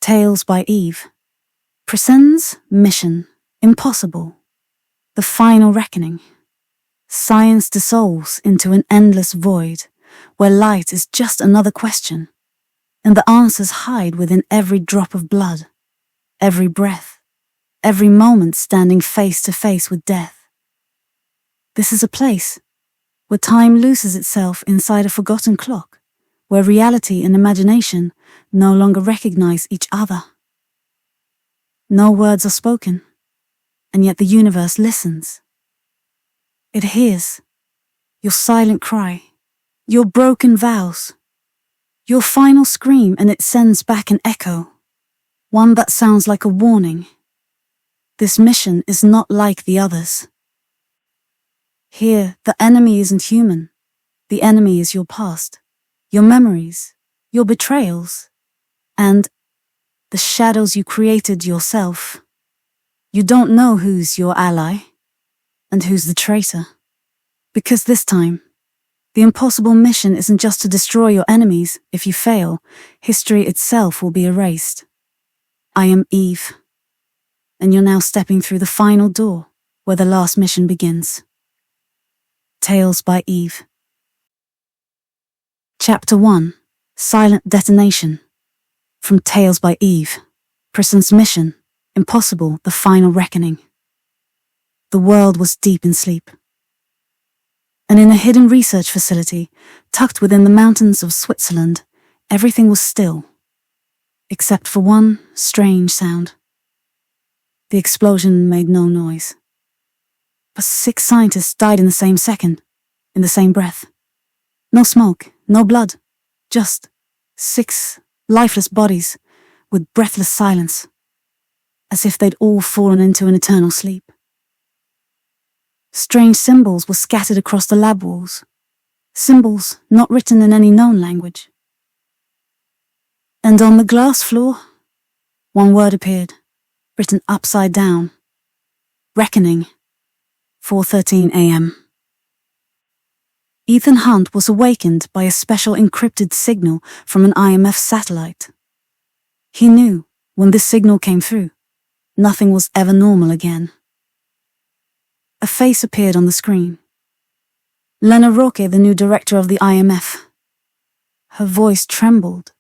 Tales by Eve presents Mission Impossible, the final reckoning. Science dissolves into an endless void where light is just another question, and the answers hide within every drop of blood, every breath, every moment standing face to face with death. This is a place where time loses itself inside a forgotten clock, where reality and imagination no longer recognize each other. No words are spoken, and yet the universe listens. It hears your silent cry, your broken vows, your final scream, and it sends back an echo, one that sounds like a warning. This mission is not like the others. Here, the enemy isn't human. The enemy is your past, your memories, your betrayals, and the shadows you created yourself. You don't know who's your ally and who's the traitor. Because this time, the impossible mission isn't just to destroy your enemies. If you fail, history itself will be erased. I am Eve, and you're now stepping through the final door where the last mission begins. Tales by Eve. Chapter 1. Silent Detonation. From Tales by Eve. Presents Mission Impossible, the final reckoning. The world was deep in sleep. And in a hidden research facility, tucked within the mountains of Switzerland, everything was still, except for one strange sound. The explosion made no noise. But 6 scientists died in the same second, in the same breath. No smoke, no blood, just 6 lifeless bodies with breathless silence, as if they'd all fallen into an eternal sleep. Strange symbols were scattered across the lab walls, symbols not written in any known language. And on the glass floor, one word appeared, written upside down: Reckoning, 4:13 a.m. Ethan Hunt was awakened by a special encrypted signal from an IMF satellite. He knew, when this signal came through, nothing was ever normal again. A face appeared on the screen. Lena Roque, the new director of the IMF. Her voice trembled,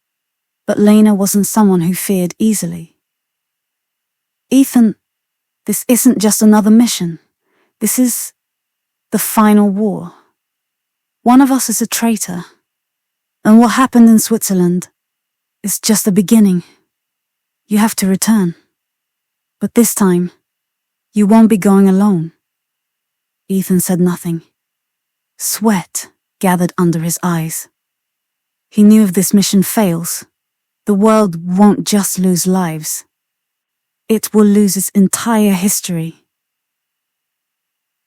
but Lena wasn't someone who feared easily. Ethan, this isn't just another mission. This is the final war. One of us is a traitor, and what happened in Switzerland is just the beginning. You have to return. But this time, you won't be going alone. Ethan said nothing. Sweat gathered under his eyes. He knew if this mission fails, the world won't just lose lives. It will lose its entire history.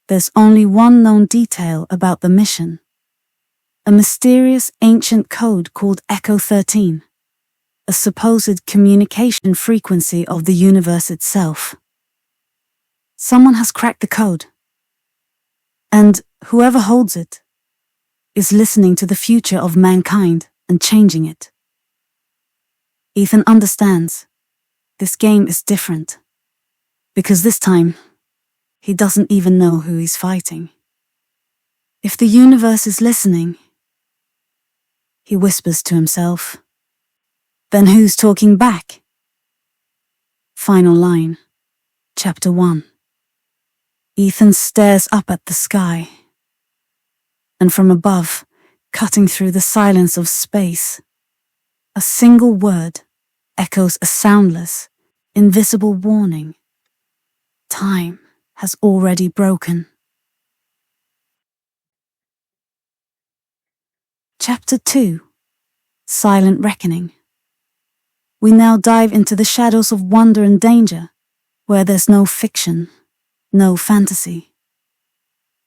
There's only one known detail about the mission. A mysterious ancient code called Echo 13, a supposed communication frequency of the universe itself. Someone has cracked the code, and whoever holds it is listening to the future of mankind and changing it. Ethan understands this game is different, because this time he doesn't even know who he's fighting. If the universe is listening, he whispers to himself, then who's talking back? Final line. Chapter 1. Ethan stares up at the sky, and from above, cutting through the silence of space, a single word echoes a soundless, invisible warning. Time has already broken. Chapter 2. Silent Reckoning. We now dive into the shadows of wonder and danger, where there's no fiction, no fantasy.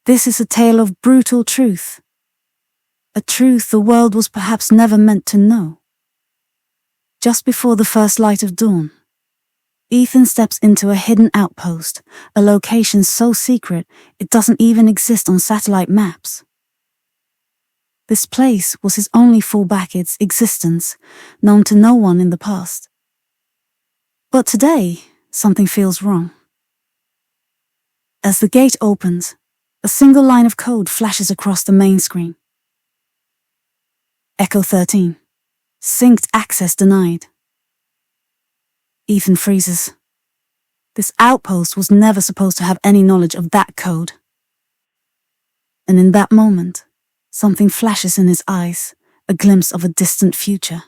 This is a tale of brutal truth, a truth the world was perhaps never meant to know. Just before the first light of dawn, Ethan steps into a hidden outpost, a location so secret it doesn't even exist on satellite maps. This place was his only fallback, its existence known to no one in the past. But today, something feels wrong. As the gate opens, a single line of code flashes across the main screen. Echo 13. Synced access denied. Ethan freezes. This outpost was never supposed to have any knowledge of that code. And in that moment, something flashes in his eyes, a glimpse of a distant future,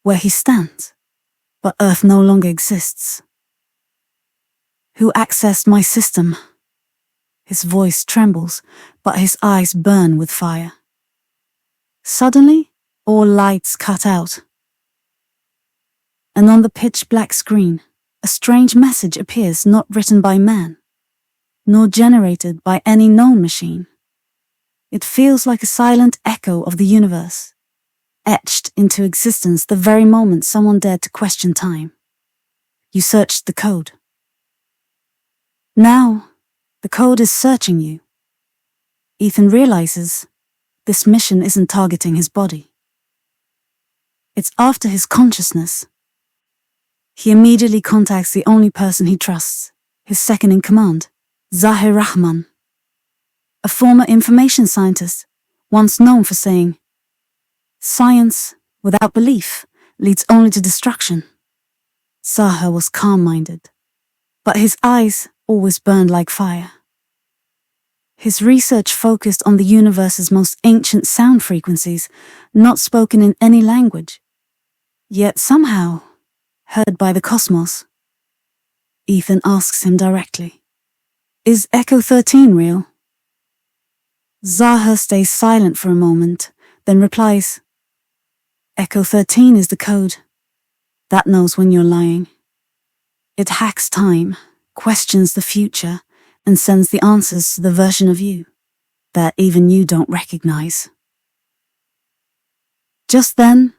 where he stands, but Earth no longer exists. Who accessed my system? His voice trembles, but his eyes burn with fire. Suddenly, all lights cut out. And on the pitch-black screen, a strange message appears, not written by man, nor generated by any known machine. It feels like a silent echo of the universe, etched into existence the very moment someone dared to question time. You searched the code. Now, the code is searching you. Ethan realizes this mission isn't targeting his body. It's after his consciousness. He immediately contacts the only person he trusts, his second-in-command, Zahir Rahman, a former information scientist, once known for saying, "Science without belief leads only to destruction." Zahir was calm-minded, but his eyes always burned like fire. His research focused on the universe's most ancient sound frequencies, not spoken in any language, yet somehow heard by the cosmos. Ethan asks him directly, "Is Echo 13 real?" Zahir stays silent for a moment, then replies, "Echo 13 is the code that knows when you're lying. It hacks time, questions the future, and sends the answers to the version of you that even you don't recognize." Just then,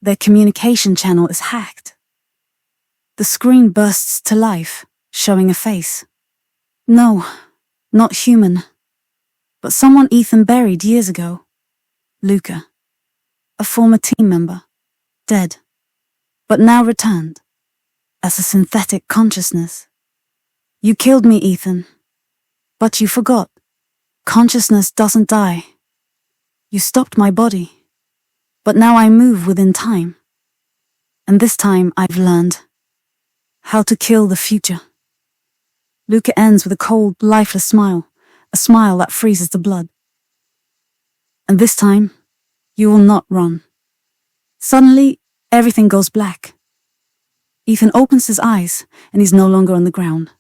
their communication channel is hacked. The screen bursts to life, showing a face. No, not human, but someone Ethan buried years ago. Luca, a former team member, dead, but now returned as a synthetic consciousness. "You killed me, Ethan, but you forgot. Consciousness doesn't die. You stopped my body, but now I move within time. And this time I've learned how to kill the future." Luca ends with a cold, lifeless smile, a smile that freezes the blood. "And this time, you will not run." Suddenly, everything goes black. Ethan opens his eyes, and he's no longer on the ground.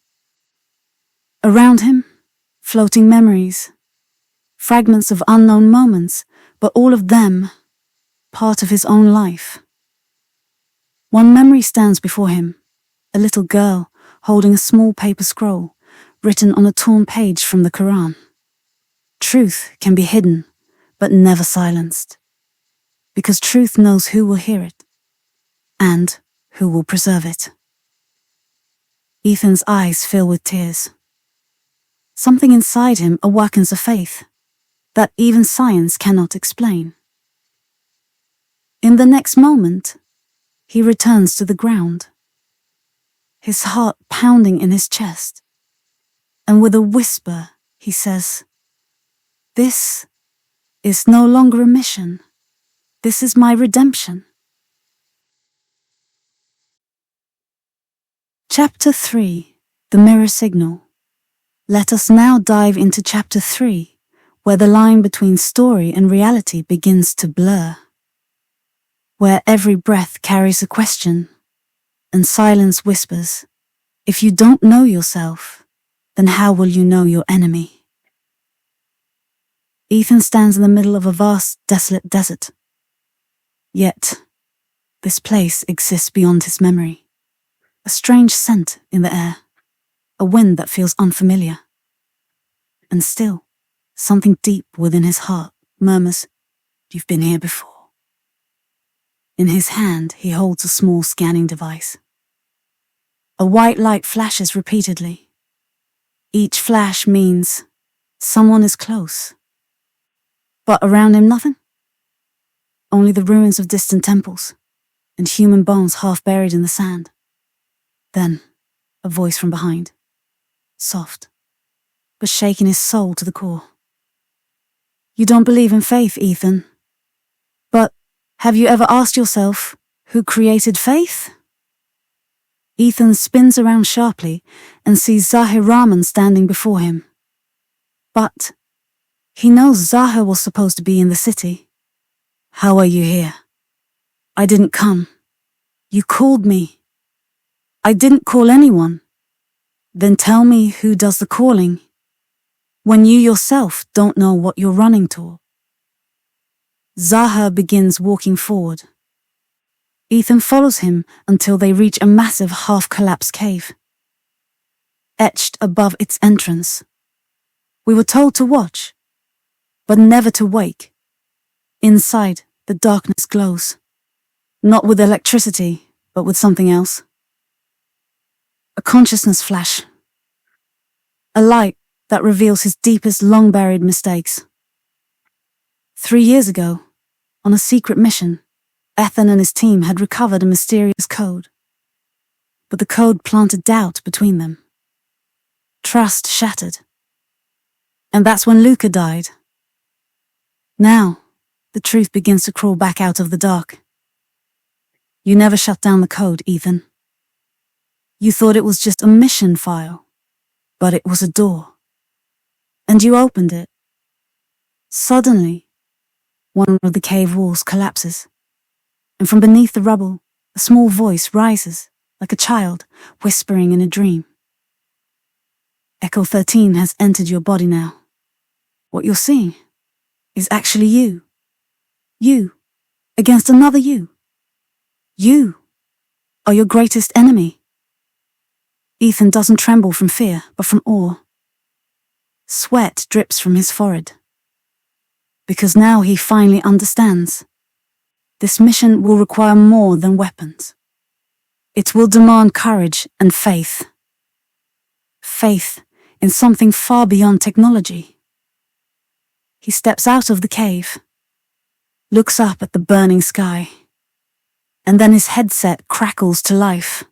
Around him, floating memories, fragments of unknown moments, but all of them part of his own life. One memory stands before him, a little girl holding a small paper scroll, written on a torn page from the Quran. Truth can be hidden, but never silenced, because truth knows who will hear it, and who will preserve it. Ethan's eyes fill with tears. Something inside him awakens a faith that even science cannot explain. In the next moment, he returns to the ground, his heart pounding in his chest, and with a whisper he says, "This is no longer a mission. This is my redemption." Chapter 3. The Mirror Signal. Let us now dive into Chapter 3, where the line between story and reality begins to blur. Where every breath carries a question, and silence whispers, "If you don't know yourself, then how will you know your enemy?" Ethan stands in the middle of a vast, desolate desert. Yet, this place exists beyond his memory. A strange scent in the air, a wind that feels unfamiliar. And still, something deep within his heart murmurs, "You've been here before." In his hand, he holds a small scanning device. A white light flashes repeatedly. Each flash means someone is close. But around him, nothing. Only the ruins of distant temples, and human bones half buried in the sand. Then, a voice from behind. Soft, but shaking his soul to the core. You don't believe in faith, Ethan. But have you ever asked yourself, who created faith? Ethan spins around sharply and sees Zahir Rahman standing before him. But he knows Zahir was supposed to be in the city. How are you here? I didn't come. You called me. I didn't call anyone. Then tell me who does the calling, when you yourself don't know what you're running toward. Zahir begins walking forward. Ethan follows him until they reach a massive half-collapsed cave. Etched above its entrance. We were told to watch, but never to wake. Inside, the darkness glows. Not with electricity, but with something else. A consciousness flash. A light that reveals his deepest long-buried mistakes. 3 years ago, on a secret mission, Ethan and his team had recovered a mysterious code. But the code planted doubt between them. Trust shattered. And that's when Luca died. Now, the truth begins to crawl back out of the dark. You never shut down the code, Ethan. You thought it was just a mission file, but it was a door. And you opened it. Suddenly, one of the cave walls collapses, and from beneath the rubble, a small voice rises, like a child, whispering in a dream. Echo 13 has entered your body now. What you're seeing is actually you. You, against another you. You are your greatest enemy. Ethan doesn't tremble from fear, but from awe. Sweat drips from his forehead. Because now he finally understands. This mission will require more than weapons. It will demand courage and faith. Faith in something far beyond technology. He steps out of the cave, looks up at the burning sky, and then his headset crackles to life.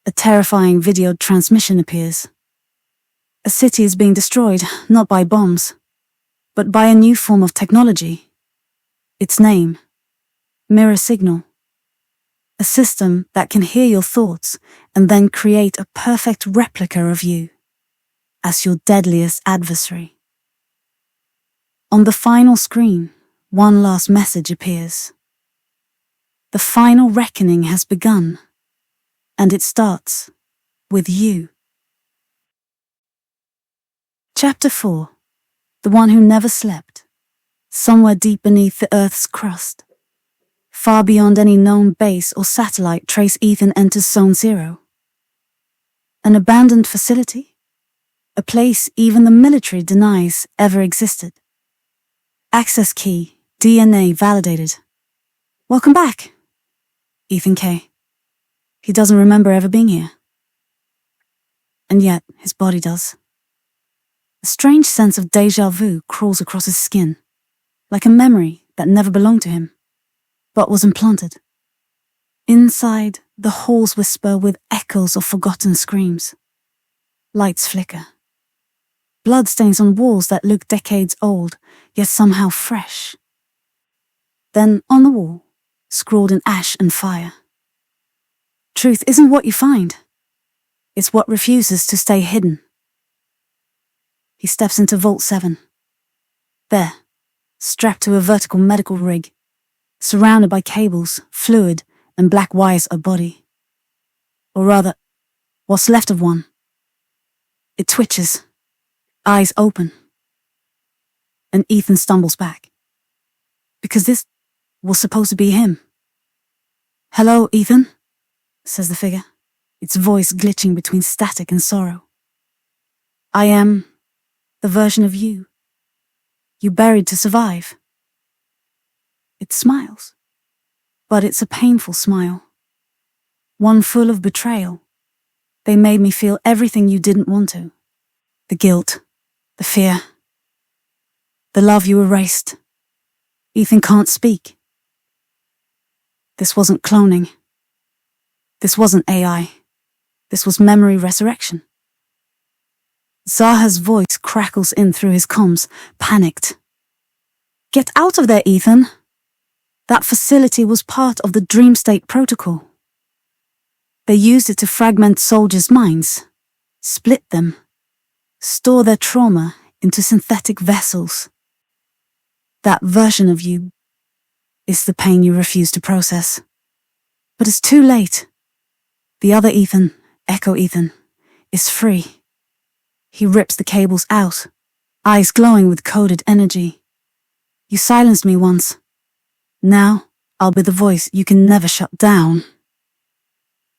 A terrifying video transmission appears. A city is being destroyed, not by bombs, but by a new form of technology. Its name, Mirror Signal. A system that can hear your thoughts and then create a perfect replica of you, as your deadliest adversary. On the final screen, one last message appears. The final reckoning has begun, and it starts with you. Chapter 4. The one who never slept. Somewhere deep beneath the Earth's crust. Far beyond any known base or satellite trace, Ethan enters Zone 0. An abandoned facility? A place even the military denies ever existed. Access key, DNA validated. Welcome back, Ethan K. He doesn't remember ever being here. And yet, his body does. A strange sense of déjà vu crawls across his skin, like a memory that never belonged to him, but was implanted. Inside, the halls whisper with echoes of forgotten screams. Lights flicker. Bloodstains on walls that look decades old, yet somehow fresh. Then, on the wall, scrawled in ash and fire. Truth isn't what you find. It's what refuses to stay hidden. He steps into Vault 7. There, strapped to a vertical medical rig, surrounded by cables, fluid, and black wires, a body. Or rather, what's left of one. It twitches, eyes open. And Ethan stumbles back. Because this was supposed to be him. Hello, Ethan, says the figure, its voice glitching between static and sorrow. I am the version of you buried to survive. It smiles, but it's a painful smile. One full of betrayal. They made me feel everything you didn't want to. The guilt, the fear, the love you erased. Ethan can't speak. This wasn't cloning. This wasn't AI. This was memory resurrection. Zaha's voice crackles in through his comms, panicked. Get out of there, Ethan. That facility was part of the Dream State Protocol. They used it to fragment soldiers' minds, split them, store their trauma into synthetic vessels. That version of you is the pain you refuse to process. But it's too late. The other Ethan, Echo Ethan, is free. He rips the cables out, eyes glowing with coded energy. You silenced me once. Now, I'll be the voice you can never shut down.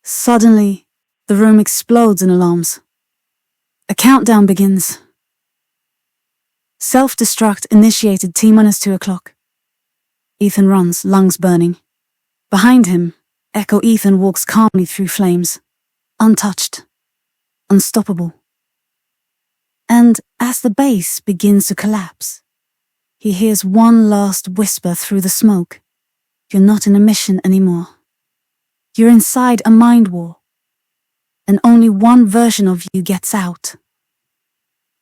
Suddenly, the room explodes in alarms. A countdown begins. Self-destruct initiated T-2 o'clock. Ethan runs, lungs burning. Behind him, Echo Ethan walks calmly through flames, untouched, unstoppable. And as the base begins to collapse, he hears one last whisper through the smoke. You're not in a mission anymore. You're inside a mind war, and only one version of you gets out.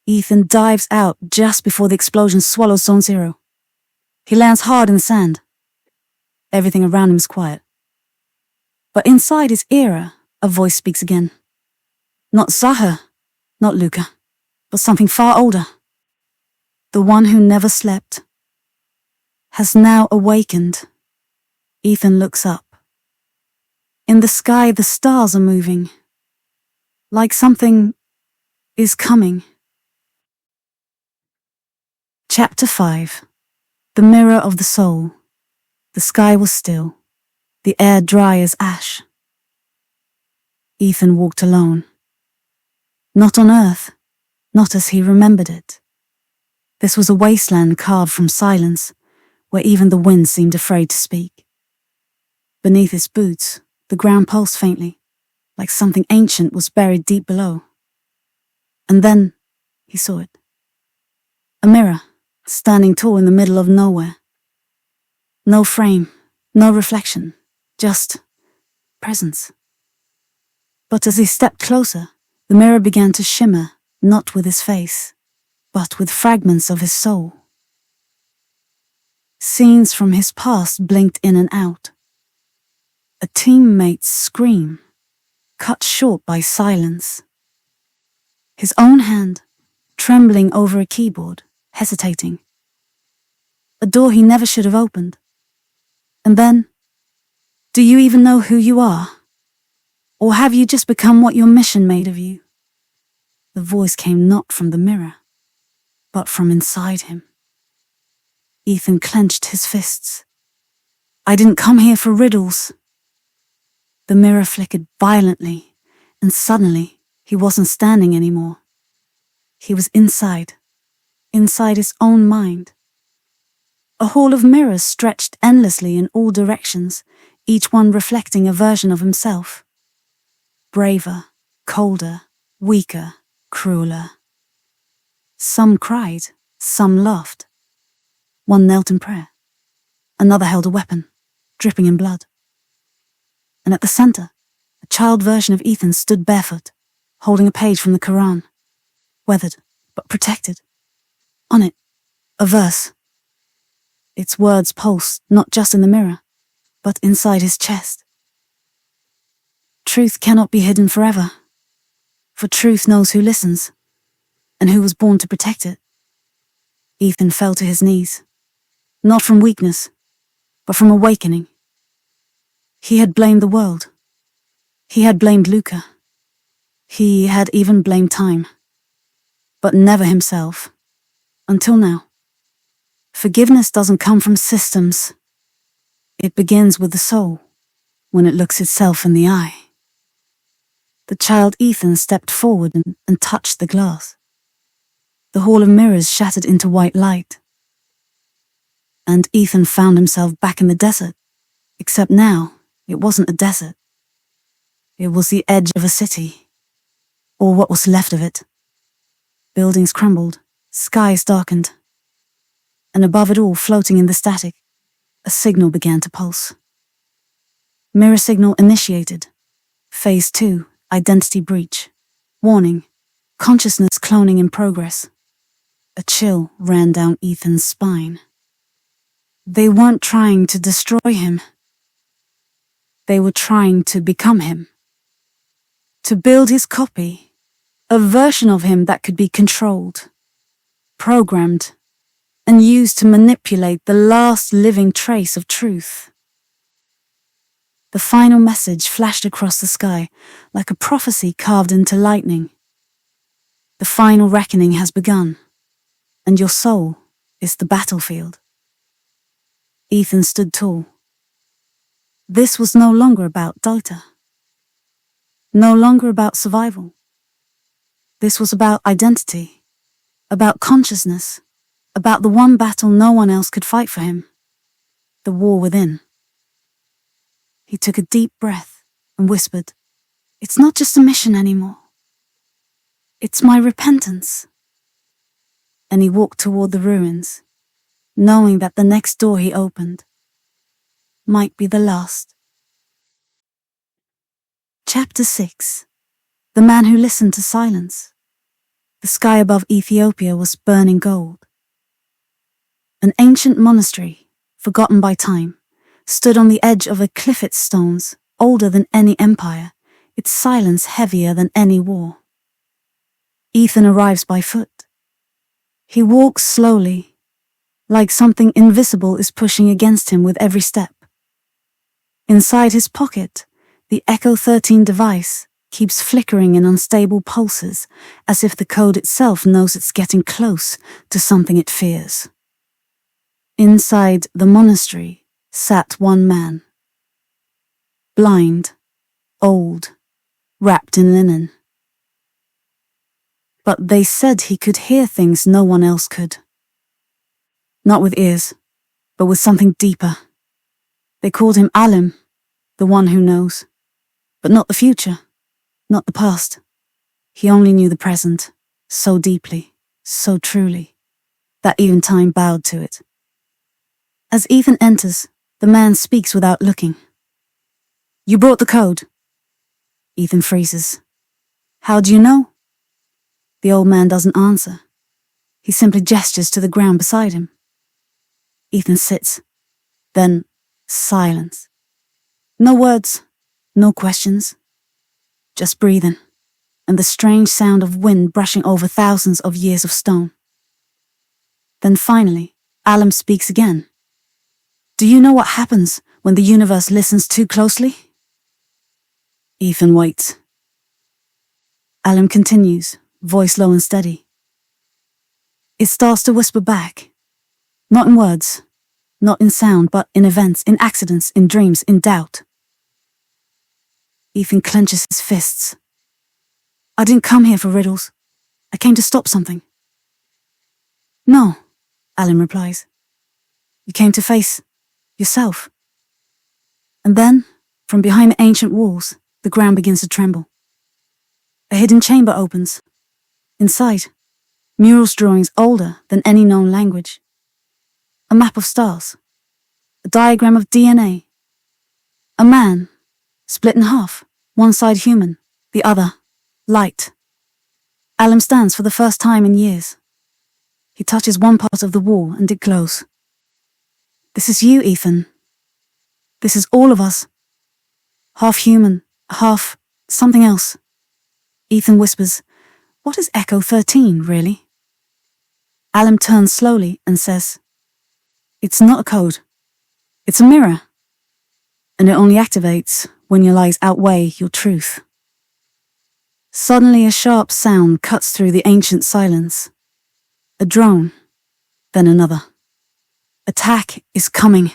Ethan dives out just before the explosion swallows Zone Zero. He lands hard in the sand. Everything around him is quiet. But inside his ear, a voice speaks again. Not Zaha, not Luca, but something far older. The one who never slept has now awakened. Ethan looks up. In the sky, the stars are moving, like something is coming. Chapter 5. The Mirror of the Soul. The sky was still, the air dry as ash. Ethan walked alone. Not on Earth, not as he remembered it. This was a wasteland carved from silence, where even the wind seemed afraid to speak. Beneath his boots, the ground pulsed faintly, like something ancient was buried deep below. And then he saw it. A mirror, standing tall in the middle of nowhere. No frame, no reflection, just presence. But as he stepped closer, the mirror began to shimmer, not with his face, but with fragments of his soul. Scenes from his past blinked in and out. A teammate's scream, cut short by silence. His own hand, trembling over a keyboard, hesitating. A door he never should have opened. And then, do you even know who you are? Or have you just become what your mission made of you? The voice came not from the mirror, but from inside him. Ethan clenched his fists. I didn't come here for riddles. The mirror flickered violently, and suddenly he wasn't standing anymore. He was inside his own mind. A hall of mirrors stretched endlessly in all directions, each one reflecting a version of himself. Braver, colder, weaker, crueler. Some cried, some laughed. One knelt in prayer. Another held a weapon, dripping in blood. And at the center, a child version of Ethan stood barefoot, holding a page from the Quran, weathered but protected. On it, a verse. Its words pulsed not just in the mirror, but inside his chest. Truth cannot be hidden forever, for truth knows who listens, and who was born to protect it. Ethan fell to his knees, not from weakness, but from awakening. He had blamed the world. He had blamed Luca. He had even blamed time. But never himself. Until now. Forgiveness doesn't come from systems. It begins with the soul, when it looks itself in the eye. The child Ethan stepped forward and touched the glass. The hall of mirrors shattered into white light. And Ethan found himself back in the desert, except now it wasn't a desert. It was the edge of a city, or what was left of it. Buildings crumbled, skies darkened, and above it all, floating in the static, a signal began to pulse. Mirror signal initiated. Phase 2, identity breach. Warning, consciousness cloning in progress. A chill ran down Ethan's spine. They weren't trying to destroy him. They were trying to become him. To build his copy, a version of him that could be controlled, programmed, and used to manipulate the last living trace of truth. The final message flashed across the sky like a prophecy carved into lightning. The final reckoning has begun, and your soul is the battlefield. Ethan stood tall. This was no longer about data. No longer about survival. This was about identity, about consciousness, about the one battle no one else could fight for him, the war within. He took a deep breath and whispered, "It's not just a mission anymore. It's my repentance." And he walked toward the ruins, knowing that the next door he opened might be the last. Chapter 6. The Man Who Listened to Silence. The sky above Ethiopia was burning gold. An ancient monastery, forgotten by time, stood on the edge of a cliff, its stones, older than any empire, its silence heavier than any war. Ethan arrives by foot. He walks slowly, like something invisible is pushing against him with every step. Inside his pocket, the Echo 13 device keeps flickering in unstable pulses, as if the code itself knows it's getting close to something it fears. Inside the monastery sat one man. Blind, old, wrapped in linen. But they said he could hear things no one else could. Not with ears, but with something deeper. They called him Alim, the one who knows. But not the future, not the past. He only knew the present, so deeply, so truly, that even time bowed to it. As Ethan enters, the man speaks without looking. "You brought the code." Ethan freezes. "How do you know?" The old man doesn't answer. He simply gestures to the ground beside him. Ethan sits. Then, silence. No words, no questions. Just breathing, and the strange sound of wind brushing over thousands of years of stone. Then finally, Alam speaks again. "Do you know what happens when the universe listens too closely?" Ethan waits. Alam continues, voice low and steady. "It starts to whisper back. Not in words, not in sound, but in events, in accidents, in dreams, in doubt." Ethan clenches his fists. "I didn't come here for riddles. I came to stop something." "No," Alan replies. "You came to face yourself." And then, from behind the ancient walls, the ground begins to tremble. A hidden chamber opens. Inside, murals drawings older than any known language. A map of stars. A diagram of DNA. A man, split in half, one side human, the other light. Alam stands for the first time in years. He touches one part of the wall and it glows. "This is you, Ethan. This is all of us. Half human, half something else." Ethan whispers, "What is Echo 13, really?" Alam turns slowly and says, "It's not a code. It's a mirror. And it only activates when your lies outweigh your truth." Suddenly a sharp sound cuts through the ancient silence. A drone, then another. Attack is coming.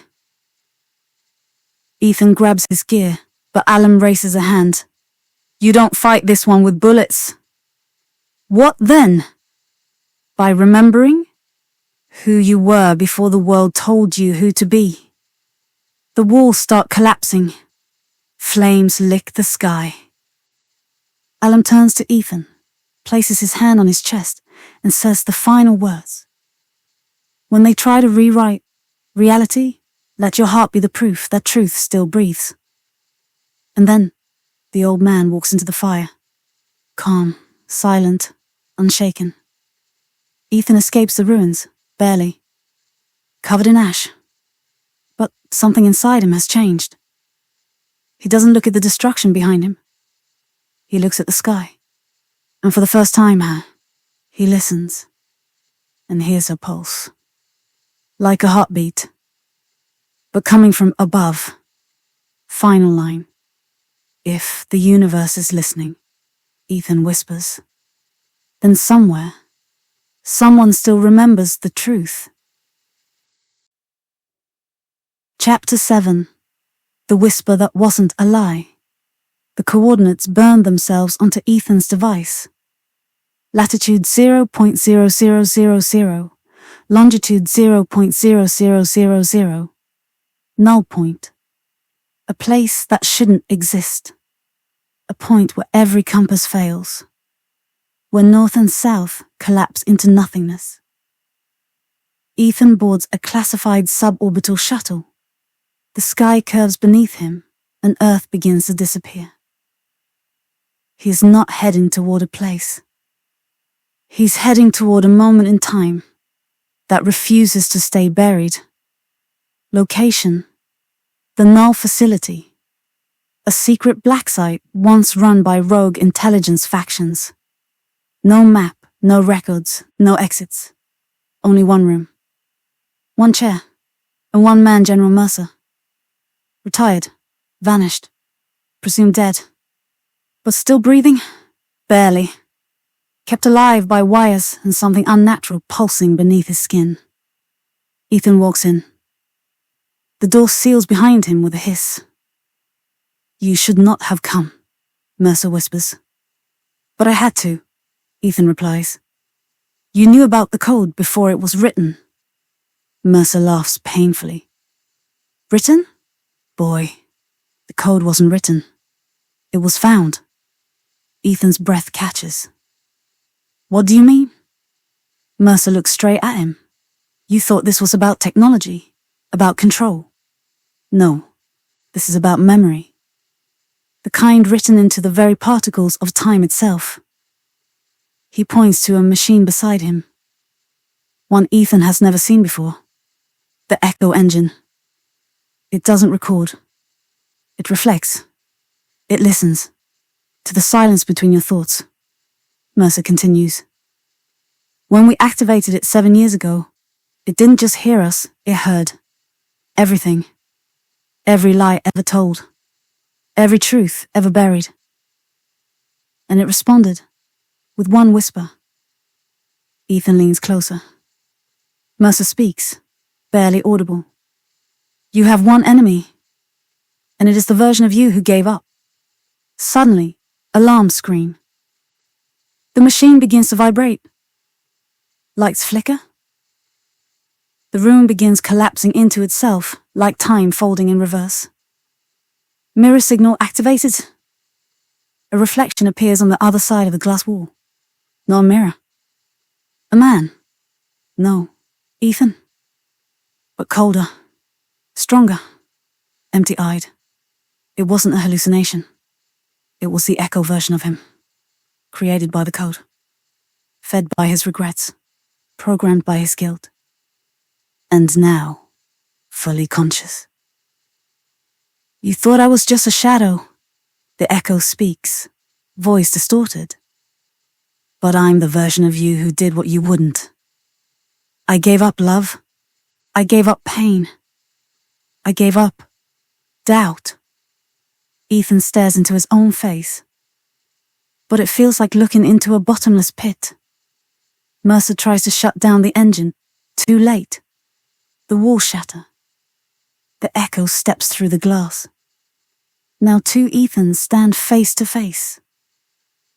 Ethan grabs his gear, but Alam raises a hand. "You don't fight this one with bullets." "What then?" "By remembering who you were before the world told you who to be." The walls start collapsing. Flames lick the sky. Alam turns to Ethan, places his hand on his chest, and says the final words. "When they try to rewrite reality, let your heart be the proof that truth still breathes." And then, The old man walks into the fire. Calm, silent, unshaken. Ethan escapes the ruins, barely. Covered in ash. But something inside him has changed. He doesn't look at the destruction behind him. He looks at the sky. And for the first time, he listens and hears her pulse. Like a heartbeat. But coming from above. Final line. If the universe is listening, Ethan whispers. Then somewhere, someone still remembers the truth. Chapter 7. The whisper that wasn't a lie. The coordinates burned themselves onto Ethan's device. Latitude 0.0000, longitude 0.0000. Null point. A place that shouldn't exist. A point where every compass fails. Where north and south collapse into nothingness. Ethan boards a classified suborbital shuttle. The sky curves beneath him, and Earth begins to disappear. He is not heading toward a place. He's heading toward a moment in time that refuses to stay buried. Location: the Null Facility. A secret black site once run by rogue intelligence factions. No map, no records, no exits. Only one room. One chair, and one man, General Mercer. Retired, vanished, presumed dead. But still breathing? Barely. Kept alive by wires and something unnatural pulsing beneath his skin. Ethan walks in. The door seals behind him with a hiss. "You should not have come," Mercer whispers. "But I had to," Ethan replies. "You knew about the code before it was written." Mercer laughs painfully. "Written? Boy, the code wasn't written. It was found." Ethan's breath catches. "What do you mean?" Mercer looks straight at him. "You thought this was about technology, about control. No, this is about memory. The kind written into the very particles of time itself." He points to a machine beside him. One Ethan has never seen before. The echo engine. It doesn't record. It reflects. It listens. To the silence between your thoughts. Mercer continues. "When we activated it 7 years ago, it didn't just hear us, it heard. Everything. Every lie ever told. Every truth ever buried. And it responded, with one whisper." Ethan leans closer. Mercer speaks, barely audible. "You have one enemy, and it is the version of you who gave up." Suddenly, alarms scream. The machine begins to vibrate. Lights flicker. The room begins collapsing into itself, like time folding in reverse. Mirror signal activated. A reflection appears on the other side of the glass wall. Not a mirror. A man. No, Ethan. But colder. Stronger. Empty-eyed. It wasn't a hallucination. It was the echo version of him. Created by the code. Fed by his regrets. Programmed by his guilt. And now, fully conscious. "You thought I was just a shadow," the echo speaks, voice distorted. "But I'm the version of you who did what you wouldn't. I gave up love. I gave up pain. I gave up doubt." Ethan stares into his own face. But it feels like looking into a bottomless pit. Mercer tries to shut down the engine. Too late. The walls shatter. The echo steps through the glass. Now 2 Ethans stand face to face.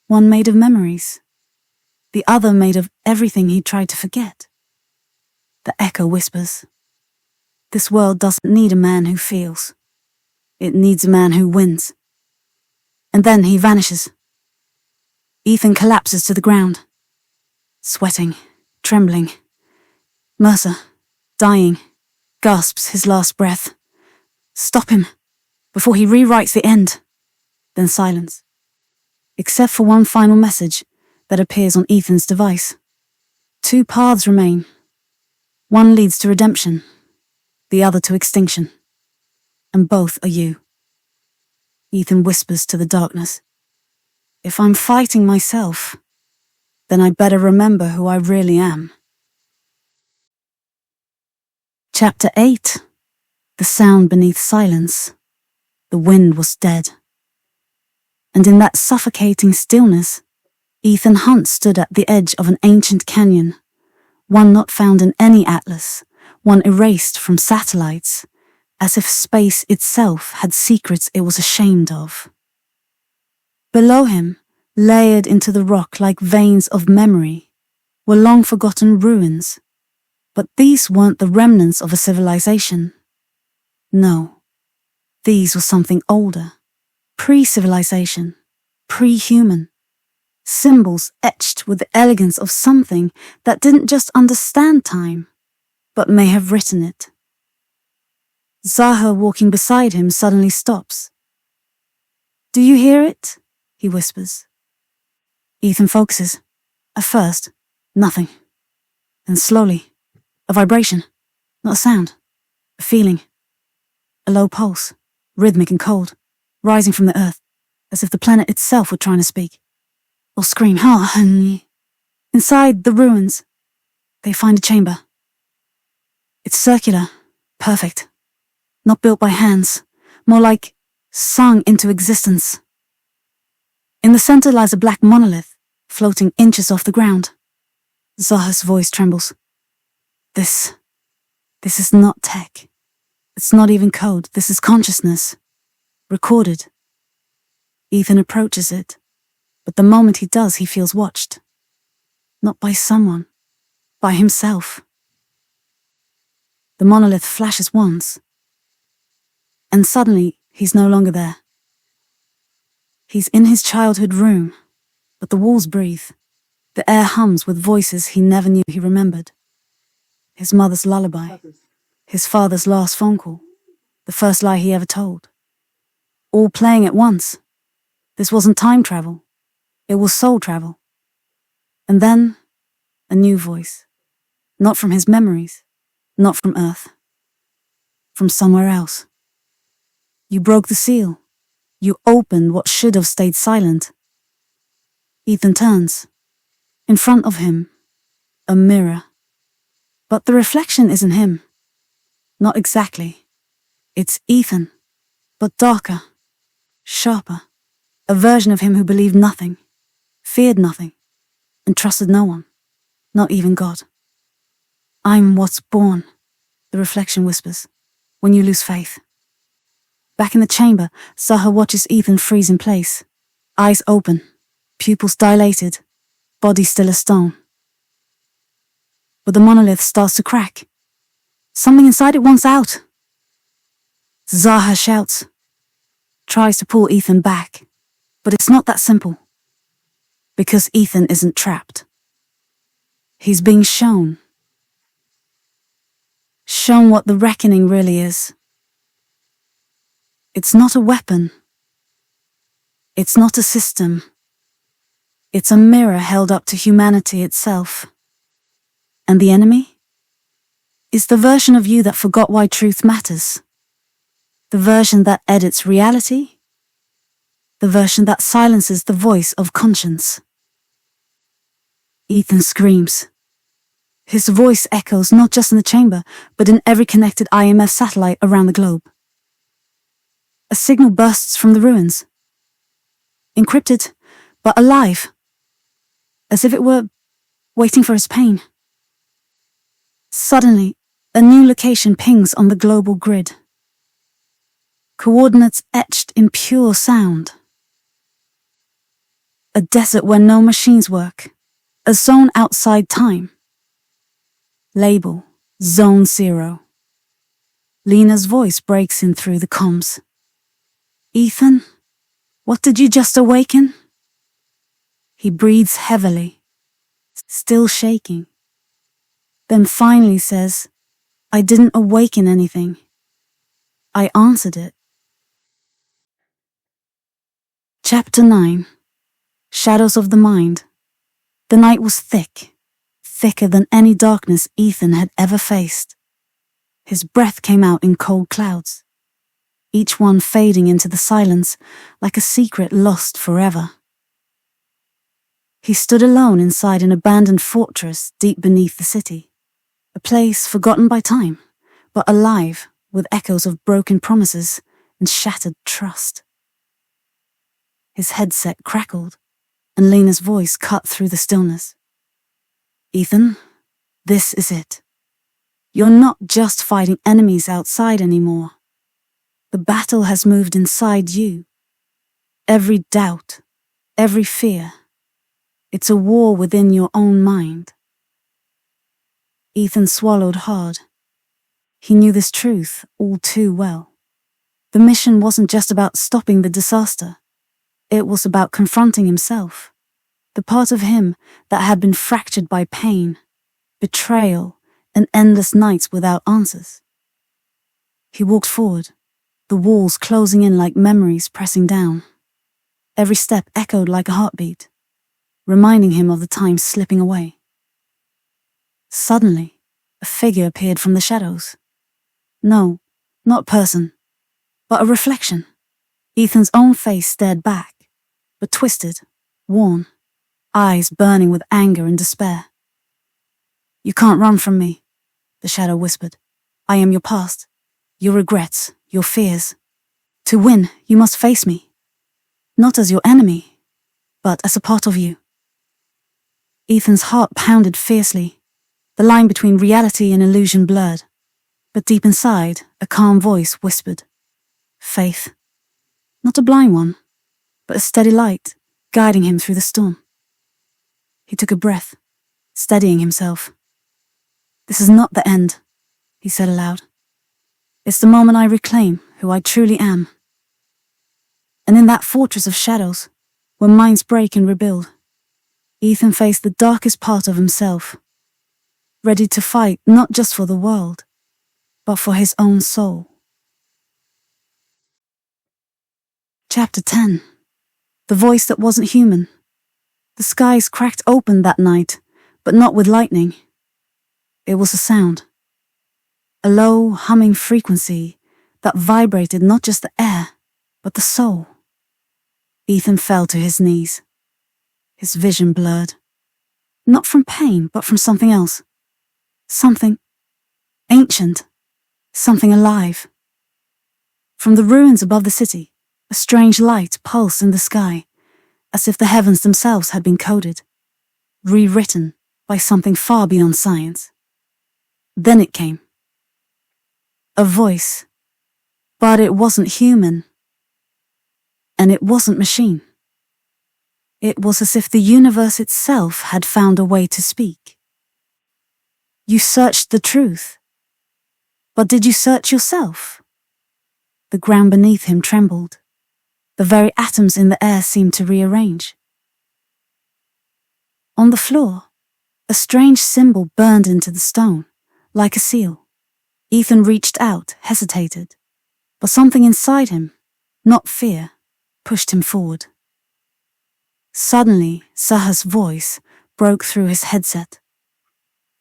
One made of memories. The other made of everything he tried to forget. The echo whispers. This world doesn't need a man who feels. It needs a man who wins. And then he vanishes. Ethan collapses to the ground. Sweating, trembling. Mercer, dying, gasps his last breath. Stop him, before he rewrites the end. Then silence. Except for one final message that appears on Ethan's device. 2 paths remain. One leads to redemption, the other to extinction. And both are you. Ethan whispers to the darkness. If I'm fighting myself, then I better remember who I really am. Chapter 8. The sound beneath silence. The wind was dead. And in that suffocating stillness, Ethan Hunt stood at the edge of an ancient canyon, one not found in any atlas, one erased from satellites, as if space itself had secrets it was ashamed of. Below him, layered into the rock like veins of memory, were long-forgotten ruins. But these weren't the remnants of a civilization. No, these were something older, pre-civilization, pre-human. Symbols etched with the elegance of something that didn't just understand time, but may have written it. Zaha, walking beside him, suddenly stops. Do you hear it? He whispers. Ethan focuses. At first, nothing. Then slowly, a vibration, not a sound, a feeling. A low pulse, rhythmic and cold, rising from the earth, as if the planet itself were trying to speak. Or scream, honey. Inside the ruins, they find a chamber. It's circular, perfect. Not built by hands, more like sung into existence. In the center lies a black monolith, floating inches off the ground. Zaha's voice trembles. This is not tech. It's not even code. This is consciousness. Recorded. Ethan approaches it, but the moment he does, he feels watched. Not by someone, by himself. The monolith flashes once, and suddenly he's no longer there. He's in his childhood room, but the walls breathe. The air hums with voices he never knew he remembered. His mother's lullaby, his father's last phone call, the first lie he ever told. All playing at once. This wasn't time travel. It was soul travel. And then, a new voice. Not from his memories, not from Earth. From somewhere else. You broke the seal. You opened what should have stayed silent. Ethan turns. In front of him, a mirror. But the reflection isn't him. Not exactly. It's Ethan, but darker, sharper. A version of him who believed nothing, feared nothing, and trusted no one, not even God. I'm what's born, the reflection whispers, when you lose faith. Back in the chamber, Zaha watches Ethan freeze in place, eyes open, pupils dilated, body still a stone. But the monolith starts to crack. Something inside it wants out. Zaha shouts, tries to pull Ethan back, but it's not that simple. Because Ethan isn't trapped. He's being shown. Shown what the reckoning really is. It's not a weapon. It's not a system. It's a mirror held up to humanity itself. And the enemy? Is the version of you that forgot why truth matters. The version that edits reality. The version that silences the voice of conscience. Ethan screams. His voice echoes not just in the chamber, but in every connected IMF satellite around the globe. A signal bursts from the ruins. Encrypted, but alive. As if it were waiting for his pain. Suddenly, a new location pings on the global grid. Coordinates etched in pure sound. A desert where no machines work. A zone outside time. Label, Zone 0. Lena's voice breaks in through the comms. Ethan, what did you just awaken? He breathes heavily, still shaking. Then finally says, I didn't awaken anything. I answered it. Chapter 9. Shadows of the Mind. The night was thick, thicker than any darkness Ethan had ever faced. His breath came out in cold clouds, each one fading into the silence like a secret lost forever. He stood alone inside an abandoned fortress deep beneath the city, a place forgotten by time, but alive with echoes of broken promises and shattered trust. His headset crackled, and Lena's voice cut through the stillness. Ethan, this is it. You're not just fighting enemies outside anymore. The battle has moved inside you. Every doubt, every fear. It's a war within your own mind. Ethan swallowed hard. He knew this truth all too well. The mission wasn't just about stopping the disaster. It was about confronting himself, the part of him that had been fractured by pain, betrayal, and endless nights without answers. He walked forward, the walls closing in like memories pressing down. Every step echoed like a heartbeat, reminding him of the time slipping away. Suddenly, a figure appeared from the shadows. No, not a person, but a reflection. Ethan's own face stared back, but twisted, worn, eyes burning with anger and despair. You can't run from me, the shadow whispered. I am your past, your regrets, your fears. To win, you must face me. Not as your enemy, but as a part of you. Ethan's heart pounded fiercely, the line between reality and illusion blurred. But deep inside, a calm voice whispered. Faith. Not a blind one, but a steady light, guiding him through the storm. He took a breath, steadying himself. This is not the end, he said aloud. It's the moment I reclaim who I truly am. And in that fortress of shadows, where minds break and rebuild, Ethan faced the darkest part of himself, ready to fight not just for the world, but for his own soul. Chapter 10. The voice that wasn't human. The skies cracked open that night, but not with lightning. It was a sound. A low, humming frequency that vibrated not just the air, but the soul. Ethan fell to his knees. His vision blurred. Not from pain, but from something else. Something ancient. Something alive. From the ruins above the city, a strange light pulsed in the sky, as if the heavens themselves had been coded, rewritten by something far beyond science. Then it came. A voice. But it wasn't human. And it wasn't machine. It was as if the universe itself had found a way to speak. You searched the truth. But did you search yourself? The ground beneath him trembled. The very atoms in the air seemed to rearrange. On the floor, a strange symbol burned into the stone, like a seal. Ethan reached out, hesitated, but something inside him, not fear, pushed him forward. Suddenly, Saha's voice broke through his headset.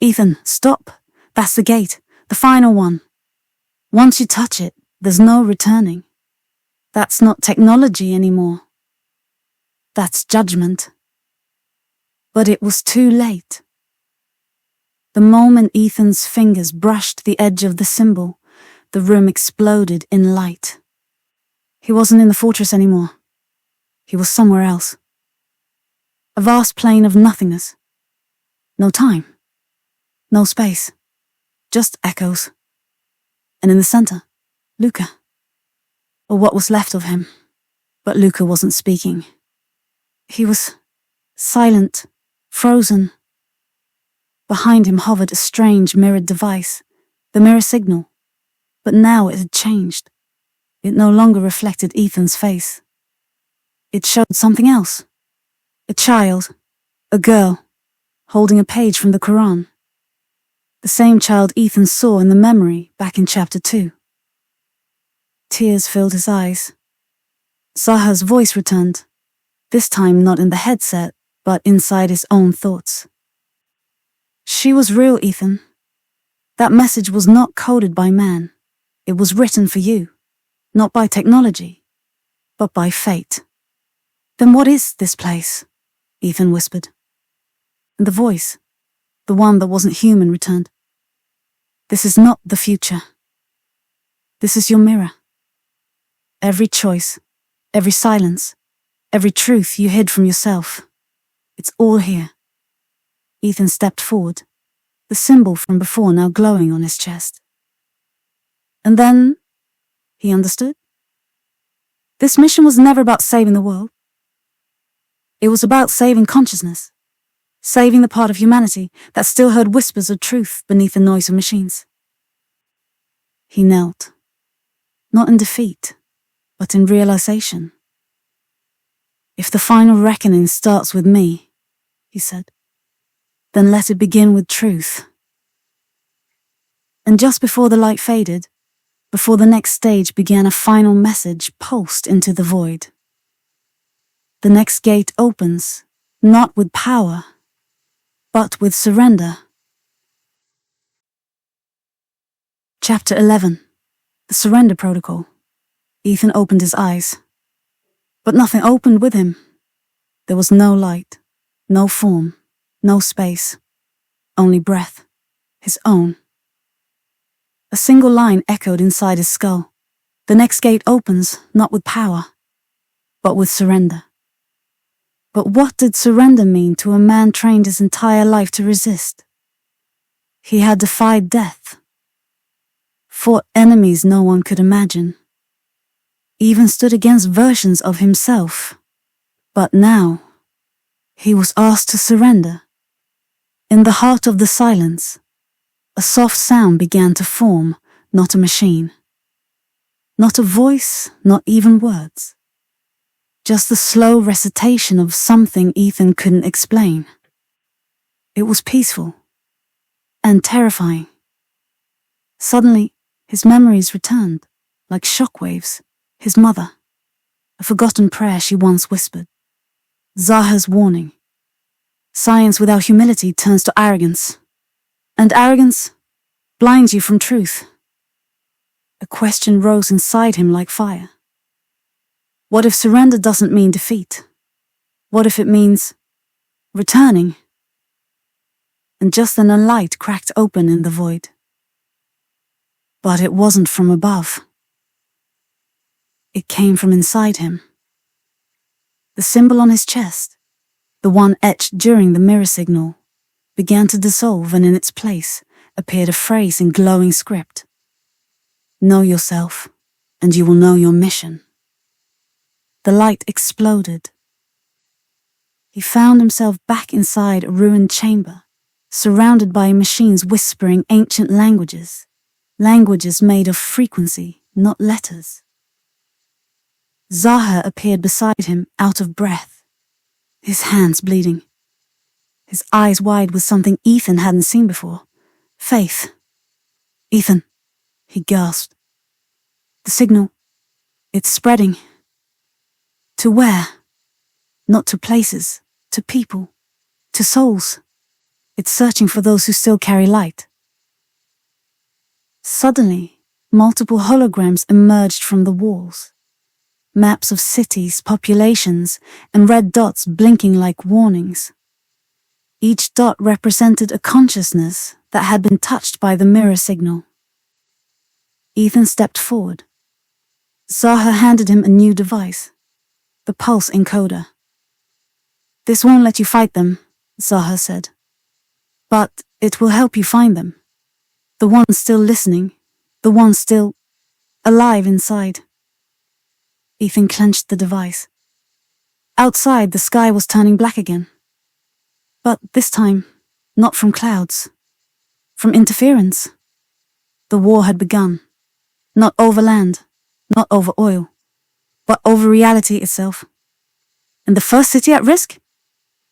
Ethan, stop. That's the gate, the final one. Once you touch it, there's no returning. That's not technology anymore. That's judgment. But it was too late. The moment Ethan's fingers brushed the edge of the symbol, the room exploded in light. He wasn't in the fortress anymore. He was somewhere else. A vast plain of nothingness. No time. No space. Just echoes. And in the center, Luca. Or what was left of him. But Luca wasn't speaking. He was silent, frozen. Behind him hovered a strange mirrored device, the mirror signal. But now it had changed. It no longer reflected Ethan's face. It showed something else. A child, a girl, holding a page from the Quran. The same child Ethan saw in the memory back in chapter 2. Tears filled his eyes. Saha's voice returned, this time not in the headset, but inside his own thoughts. She was real, Ethan. That message was not coded by man. It was written for you, not by technology, but by fate. Then what is this place? Ethan whispered. And the voice, the one that wasn't human, returned. This is not the future. This is your mirror. Every choice, every silence, every truth you hid from yourself, it's all here. Ethan stepped forward, the symbol from before now glowing on his chest. And then, he understood. This mission was never about saving the world. It was about saving consciousness, saving the part of humanity that still heard whispers of truth beneath the noise of machines. He knelt, not in defeat, but in realization. If the final reckoning starts with me, he said, then let it begin with truth. And just before the light faded, before the next stage began, a final message pulsed into the void. The next gate opens, not with power, but with surrender. Chapter 11. The Surrender Protocol. Ethan opened his eyes. But nothing opened with him. There was no light, no form, no space, only breath, his own. A single line echoed inside his skull. The next gate opens, not with power, but with surrender. But what did surrender mean to a man trained his entire life to resist? He had defied death, fought enemies no one could imagine, even stood against versions of himself. But now, he was asked to surrender. In the heart of the silence, a soft sound began to form, not a machine. Not a voice, not even words. Just the slow recitation of something Ethan couldn't explain. It was peaceful and terrifying. Suddenly, his memories returned, like shockwaves. His mother, a forgotten prayer she once whispered. Zaha's warning. Science without humility turns to arrogance, and arrogance blinds you from truth. A question rose inside him like fire. What if surrender doesn't mean defeat? What if it means returning? And just then a light cracked open in the void. But it wasn't from above. It came from inside him. The symbol on his chest, the one etched during the mirror signal, began to dissolve, and in its place appeared a phrase in glowing script. Know yourself, and you will know your mission. The light exploded. He found himself back inside a ruined chamber, surrounded by machines whispering ancient languages, languages made of frequency, not letters. Zaha appeared beside him, out of breath, his hands bleeding, his eyes wide with something Ethan hadn't seen before. Faith. Ethan, he gasped. The signal, it's spreading. To where? Not to places, to people, to souls. It's searching for those who still carry light. Suddenly, multiple holograms emerged from the walls. Maps of cities, populations, and red dots blinking like warnings. Each dot represented a consciousness that had been touched by the mirror signal. Ethan stepped forward. Zaha handed him a new device, the pulse encoder. This won't let you fight them, Zaha said. But it will help you find them. The ones still listening, the ones still alive inside. Ethan clenched the device. Outside, the sky was turning black again. But this time, not from clouds. From interference. The war had begun. Not over land, not over oil, but over reality itself. And the first city at risk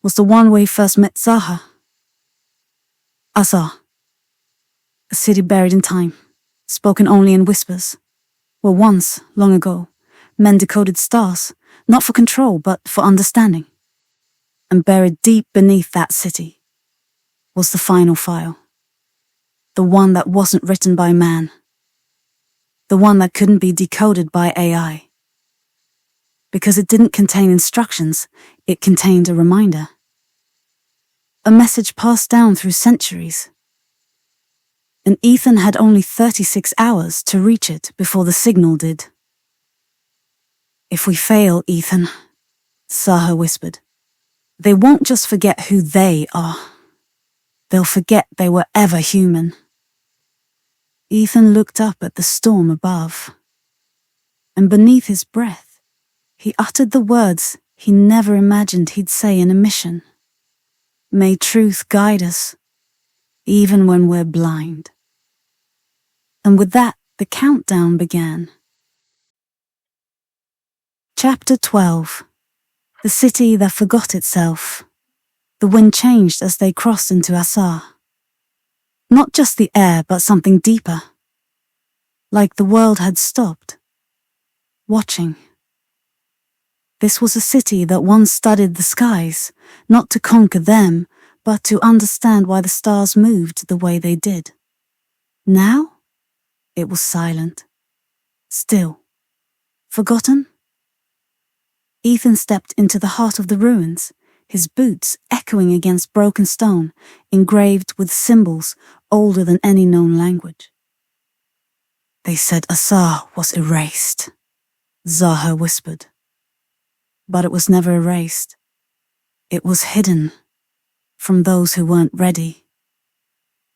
was the one where he first met Zaha. Azar. A city buried in time, spoken only in whispers, where once, long ago, men decoded stars, not for control, but for understanding. And buried deep beneath that city was the final file. The one that wasn't written by man. The one that couldn't be decoded by AI. Because it didn't contain instructions, it contained a reminder. A message passed down through centuries. And Ethan had only 36 hours to reach it before the signal did. "If we fail, Ethan," Saha whispered, "they won't just forget who they are. They'll forget they were ever human." Ethan looked up at the storm above, and beneath his breath, he uttered the words he never imagined he'd say in a mission. "May truth guide us, even when we're blind." And with that, the countdown began. Chapter 12. The city that forgot itself. The wind changed as they crossed into Assar. Not just the air, but something deeper. Like the world had stopped, watching. This was a city that once studied the skies, not to conquer them, but to understand why the stars moved the way they did. Now, it was silent. Still. Forgotten? Ethan stepped into the heart of the ruins, his boots echoing against broken stone, engraved with symbols older than any known language. "They said Assar was erased," Zaha whispered. But it was never erased. It was hidden from those who weren't ready.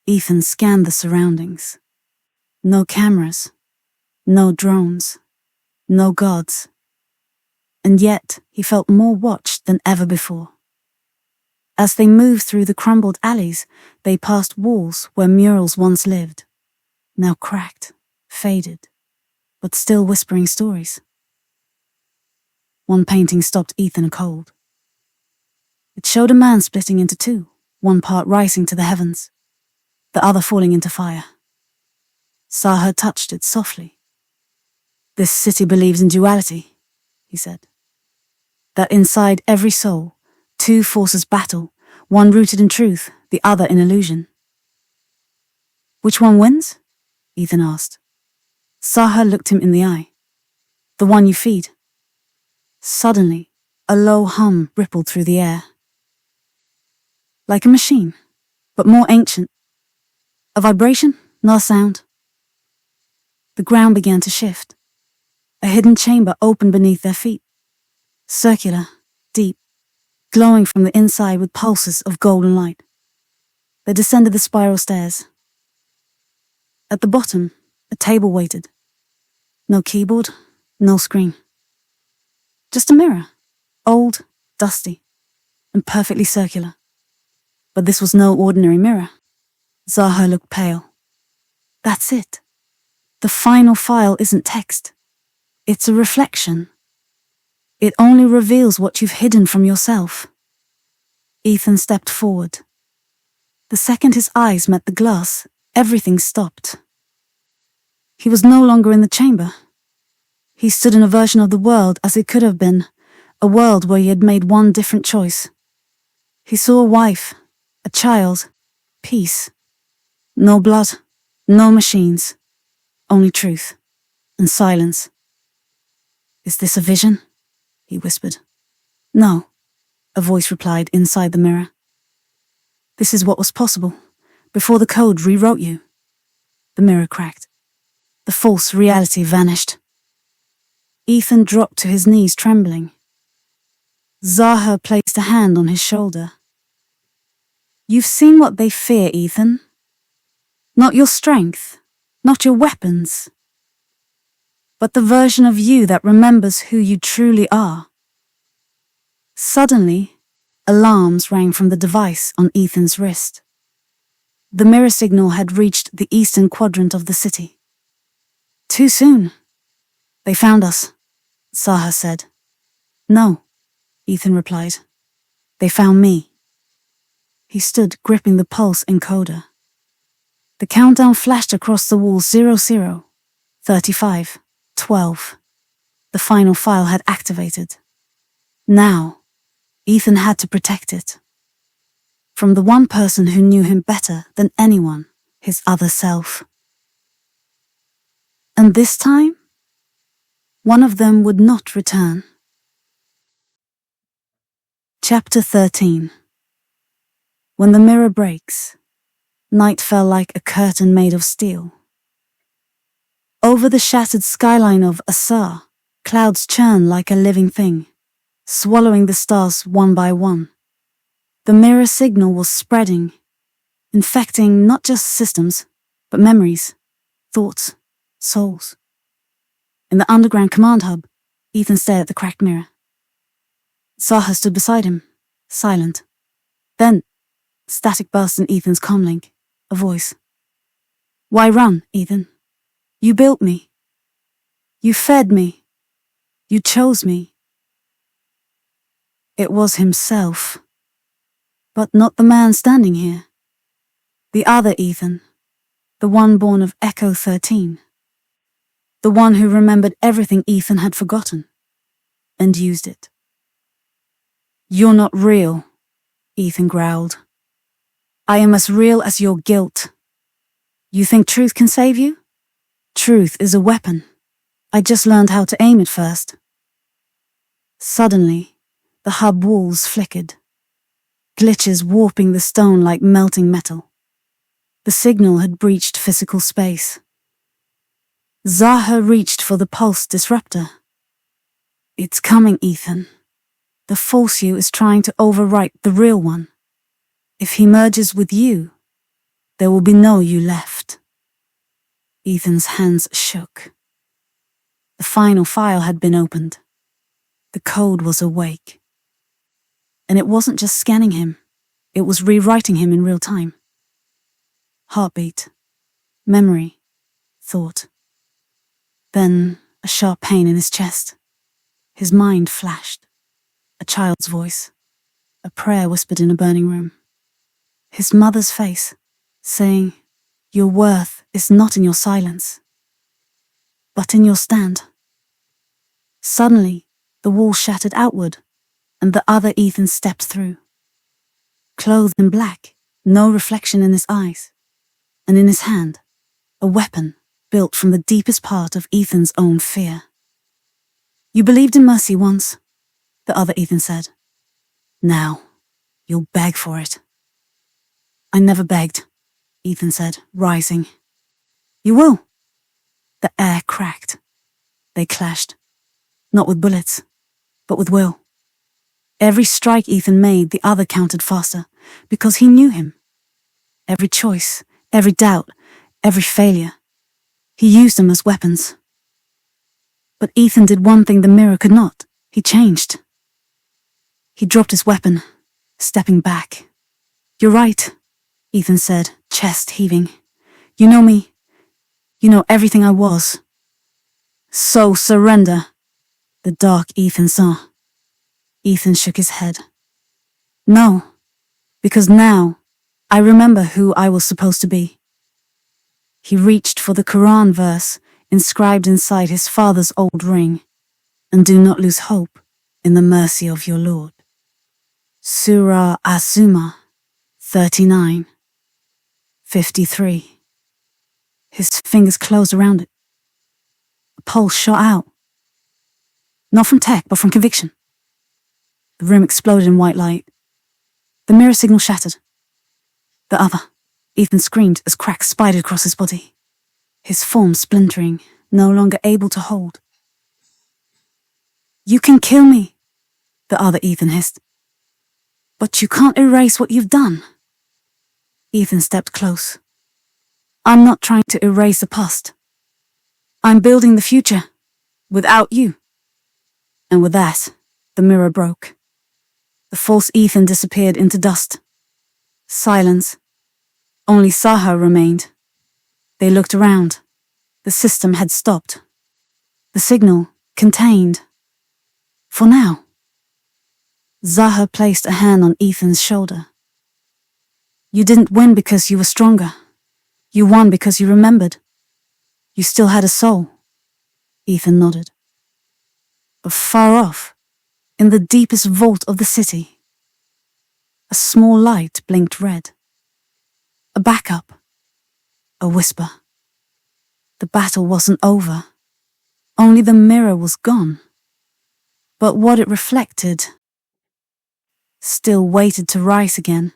Ethan scanned the surroundings. No cameras, no drones, no gods. And yet he felt more watched than ever before. As they moved through the crumbled alleys, they passed walls where murals once lived, now cracked, faded, but still whispering stories. One painting stopped Ethan cold. It showed a man splitting into two, one part rising to the heavens, the other falling into fire. Saha touched it softly. "This city believes in duality," he said. "That inside every soul, two forces battle, one rooted in truth, the other in illusion." "Which one wins?" Ethan asked. Saha looked him in the eye. "The one you feed." Suddenly, a low hum rippled through the air. Like a machine, but more ancient. A vibration, not a sound. The ground began to shift. A hidden chamber opened beneath their feet. Circular, deep, glowing from the inside with pulses of golden light. They descended the spiral stairs. At the bottom, a table waited. No keyboard, no screen. Just a mirror, old, dusty, and perfectly circular. But this was no ordinary mirror. Zaha looked pale. That's it. The final file isn't text. It's a reflection. It only reveals what you've hidden from yourself. Ethan stepped forward. The second his eyes met the glass, everything stopped. He was no longer in the chamber. He stood in a version of the world as it could have been, a world where he had made one different choice. He saw a wife, a child, peace. No blood, no machines, only truth and silence. "Is this a vision?" he whispered. "No," a voice replied inside the mirror. "This is what was possible, before the code rewrote you." The mirror cracked. The false reality vanished. Ethan dropped to his knees, trembling. Zaha placed a hand on his shoulder. "You've seen what they fear, Ethan. Not your strength, not your weapons, but the version of you that remembers who you truly are." Suddenly, alarms rang from the device on Ethan's wrist. The mirror signal had reached the eastern quadrant of the city. "Too soon. They found us," Saha said. "No," Ethan replied. "They found me." He stood gripping the pulse encoder. The countdown flashed across the wall: 00, 35, 12. The final file had activated. Now, Ethan had to protect it. From the one person who knew him better than anyone, his other self. And this time, one of them would not return. Chapter 13. When the mirror breaks, night fell like a curtain made of steel. Over the shattered skyline of Asar, clouds churn like a living thing, swallowing the stars one by one. The mirror signal was spreading, infecting not just systems, but memories, thoughts, souls. In the underground command hub, Ethan stared at the cracked mirror. Zaha stood beside him, silent. Then, static burst in Ethan's comlink, a voice. "Why run, Ethan? You built me. You fed me. You chose me." It was himself, but not the man standing here. The other Ethan, the one born of Echo 13. The one who remembered everything Ethan had forgotten, and used it. "You're not real," Ethan growled. "I am as real as your guilt. You think truth can save you? Truth is a weapon. I just learned how to aim it first." Suddenly, the hub walls flickered, glitches warping the stone like melting metal. The signal had breached physical space. Zaha reached for the pulse disruptor. "It's coming, Ethan. The false you is trying to overwrite the real one. If he merges with you, there will be no you left." Ethan's hands shook. The final file had been opened. The code was awake. And it wasn't just scanning him, it was rewriting him in real time. Heartbeat, memory, thought. Then a sharp pain in his chest. His mind flashed. A child's voice, a prayer whispered in a burning room. His mother's face, saying, "Your worth is not in your silence, but in your stand." Suddenly, the wall shattered outward, and the other Ethan stepped through. Clothed in black, no reflection in his eyes, and in his hand, a weapon built from the deepest part of Ethan's own fear. "You believed in mercy once," the other Ethan said. "Now, you'll beg for it." "I never begged," Ethan said, rising. "You will." The air cracked. They clashed. Not with bullets, but with will. Every strike Ethan made, the other counted faster, because he knew him. Every choice, every doubt, every failure. He used them as weapons. But Ethan did one thing the mirror could not. He changed. He dropped his weapon, stepping back. "You're right," Ethan said, chest heaving. "You know me. You know everything I was. So surrender." The dark Ethan saw. Ethan shook his head. "No, because now I remember who I was supposed to be." He reached for the Quran verse inscribed inside his father's old ring. "And do not lose hope in the mercy of your Lord." Surah As-Zumar 39:53. His fingers closed around it. A pulse shot out. Not from tech, but from conviction. The room exploded in white light. The mirror signal shattered. The other, Ethan screamed as cracks spidered across his body. His form splintering, no longer able to hold. "You can kill me," the other Ethan hissed. "But you can't erase what you've done." Ethan stepped close. "I'm not trying to erase the past. I'm building the future, without you." And with that, the mirror broke. The false Ethan disappeared into dust. Silence. Only Saha remained. They looked around. The system had stopped. The signal contained. For now. Zaha placed a hand on Ethan's shoulder. "You didn't win because you were stronger. You won because you remembered. You still had a soul." Ethan nodded. "But far off, In the deepest vault of the city, a small light blinked red. A backup. A whisper. The battle wasn't over. Only the mirror was gone. But what it reflected still waited to rise again.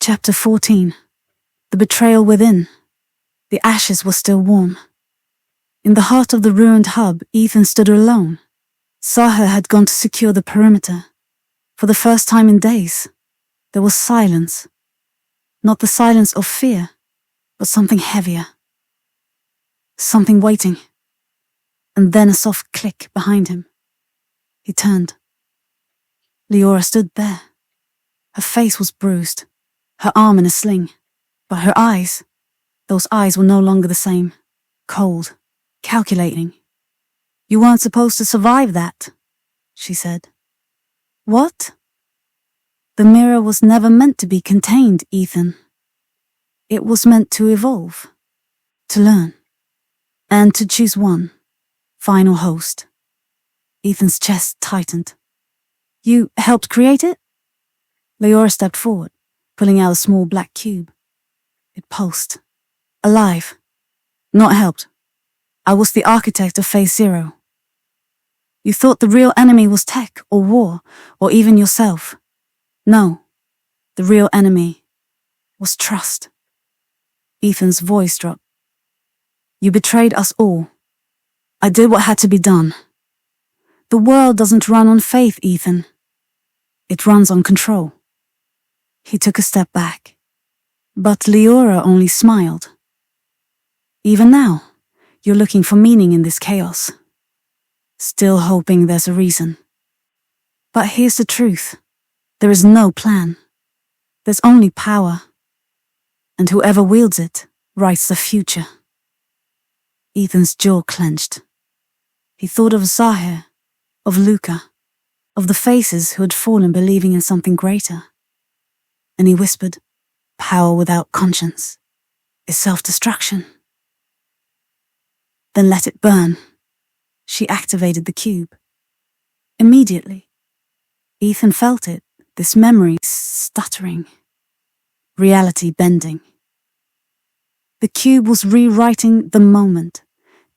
Chapter 14. The betrayal within. The ashes were still warm. In the heart of the ruined hub, Ethan stood alone. Saha had gone to secure the perimeter. For the first time in days, there was silence. Not the silence of fear, but something heavier. Something waiting. And then a soft click behind him. He turned. Leora stood there. Her face was bruised, her arm in a sling. But her eyes, those eyes were no longer the same. Cold, calculating. "You weren't supposed to survive that," she said. "What?" "The mirror was never meant to be contained, Ethan. It was meant to evolve, to learn, and to choose one final host." Ethan's chest tightened. "You helped create it?" Leora stepped forward, pulling out a small black cube. It pulsed. Alive. "Not helped. I was the architect of Phase Zero." "You thought the real enemy was tech or war or even yourself." "No. The real enemy was trust." Ethan's voice dropped. "You betrayed us all. I did what had to be done. The world doesn't run on faith, Ethan. It runs on control." He took a step back. But Leora only smiled. "Even now, you're looking for meaning in this chaos. Still hoping there's a reason. But here's the truth. There is no plan. There's only power. And whoever wields it writes the future." Ethan's jaw clenched. He thought of Zahir, of Luca, of the faces who had fallen believing in something greater. And he whispered, "Power without conscience is self-destruction." "Then let it burn." She activated the cube. Immediately, Ethan felt it, this memory stuttering, reality bending. The cube was rewriting the moment,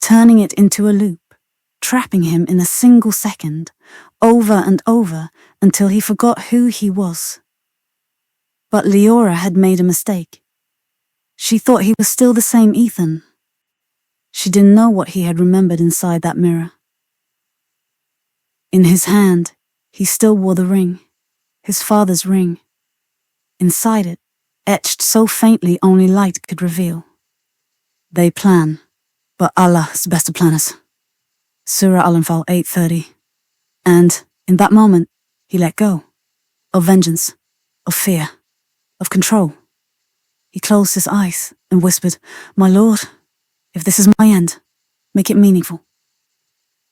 turning it into a loop, trapping him in a single second, over and over, until he forgot who he was. But Leora had made a mistake. She thought he was still the same Ethan. She didn't know what he had remembered inside that mirror. In his hand, he still wore the ring, his father's ring. Inside it, etched so faintly only light could reveal. "They plan, but Allah is best of planners." Surah Al-Anfal 8:30. And in that moment, he let go. Of vengeance, of fear, of control. He closed his eyes and whispered, "My Lord, if this is my end, make it meaningful."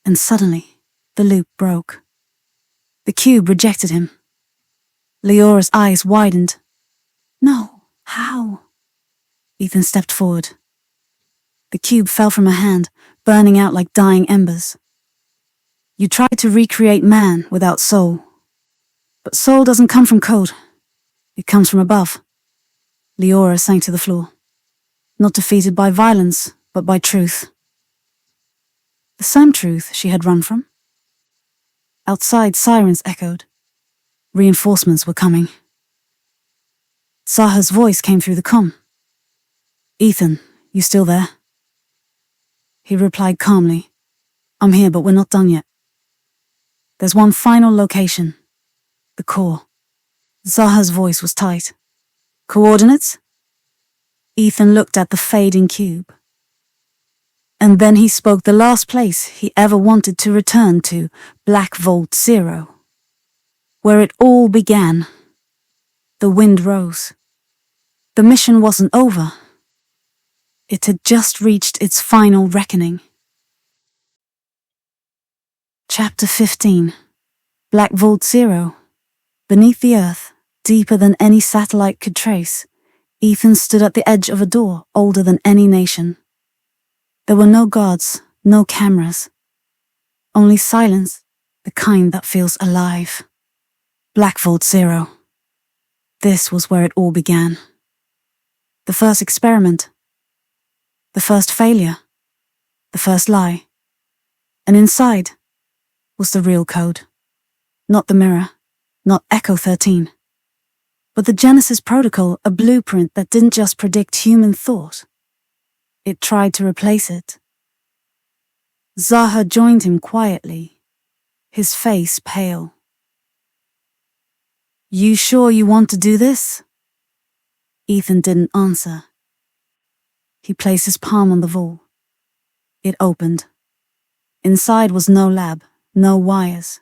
And suddenly, the loop broke. The cube rejected him. Leora's eyes widened. "No, how?" Ethan stepped forward. The cube fell from her hand, burning out like dying embers. "You tried to recreate man without soul. But soul doesn't come from code. It comes from above." Leora sank to the floor. Not defeated by violence, but by truth. The same truth she had run from. Outside, sirens echoed. Reinforcements were coming. Saha's voice came through the comm. "Ethan, you still there?" He replied calmly, "I'm here, but we're not done yet. There's one final location. The core." Zaha's voice was tight. "Coordinates?" Ethan looked at the fading cube. And then he spoke the last place he ever wanted to return to, Black Vault Zero. Where it all began. The wind rose. The mission wasn't over. It had just reached its final reckoning. Chapter 15. Black Vault Zero. Beneath the earth, deeper than any satellite could trace, Ethan stood at the edge of a door older than any nation. There were no guards, no cameras. Only silence, the kind that feels alive. Black Vault 0. This was where it all began. The first experiment. The first failure. The first lie. And inside was the real code. Not the mirror, not Echo 13. But the Genesis protocol, a blueprint that didn't just predict human thought. It tried to replace it. Zaha joined him quietly, his face pale. "You sure you want to do this?" Ethan didn't answer. He placed his palm on the vault. It opened. Inside was no lab, no wires.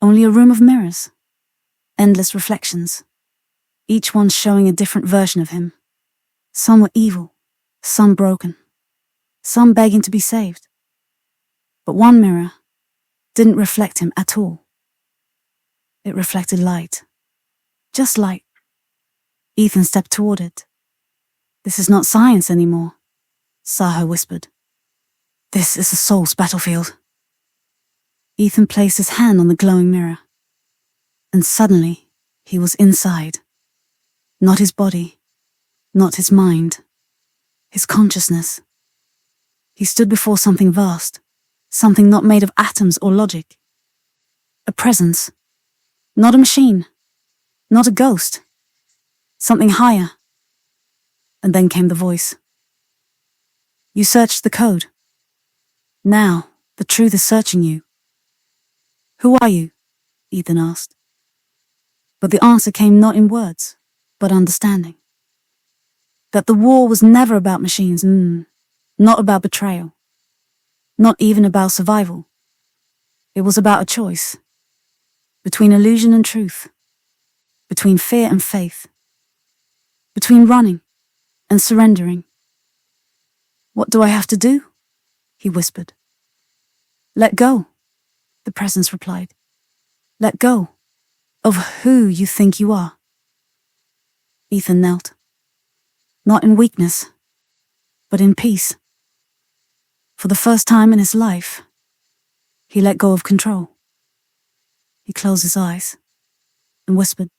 Only a room of mirrors. Endless reflections. Each one showing a different version of him. Some were evil, some broken, some begging to be saved. But one mirror didn't reflect him at all. It reflected light. Just light. Ethan stepped toward it. "This is not science anymore," Zaha whispered. "This is the soul's battlefield." Ethan placed his hand on the glowing mirror. And suddenly, he was inside. Not his body, not his mind, his consciousness. He stood before something vast, something not made of atoms or logic. A presence, not a machine, not a ghost, something higher. And then came the voice. "You searched the code. Now, the truth is searching you." "Who are you?" Ethan asked. But the answer came not in words, but understanding. That the war was never about machines, not about betrayal, not even about survival. It was about a choice. Between illusion and truth. Between fear and faith. Between running and surrendering. "What do I have to do?" he whispered. "Let go," the presence replied. "Let go of who you think you are." Ethan knelt. Not in weakness, but in peace. For the first time in his life, he let go of control. He closed his eyes and whispered,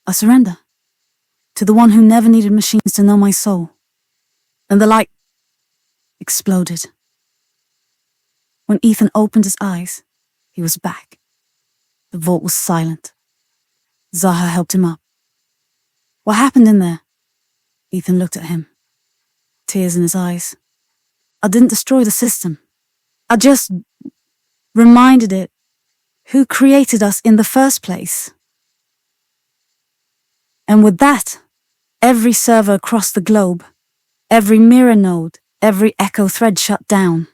"I surrender to the one who never needed machines to know my soul." And the light exploded. When Ethan opened his eyes, he was back. The vault was silent. Zaha helped him up. "What happened in there?" Ethan looked at him, tears in his eyes. "I didn't destroy the system. I just reminded it who created us in the first place." And with that, every server across the globe, every mirror node, every echo thread shut down.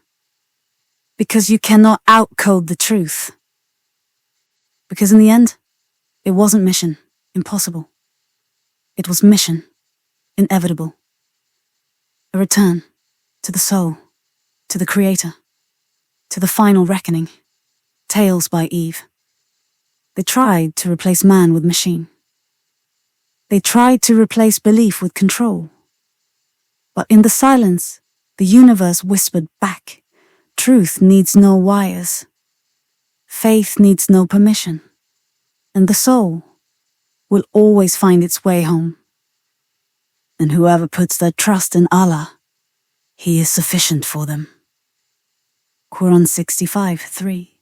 Because you cannot outcode the truth. Because in the end, it wasn't mission impossible. It was mission inevitable. A return to the soul, to the creator, to the final reckoning. Tales by Eve. They tried to replace man with machine. They tried to replace belief with control. But in the silence, the universe whispered back, "Truth needs no wires. Faith needs no permission. And the soul will always find its way home. And whoever puts their trust in Allah, He is sufficient for them." Quran 65:3.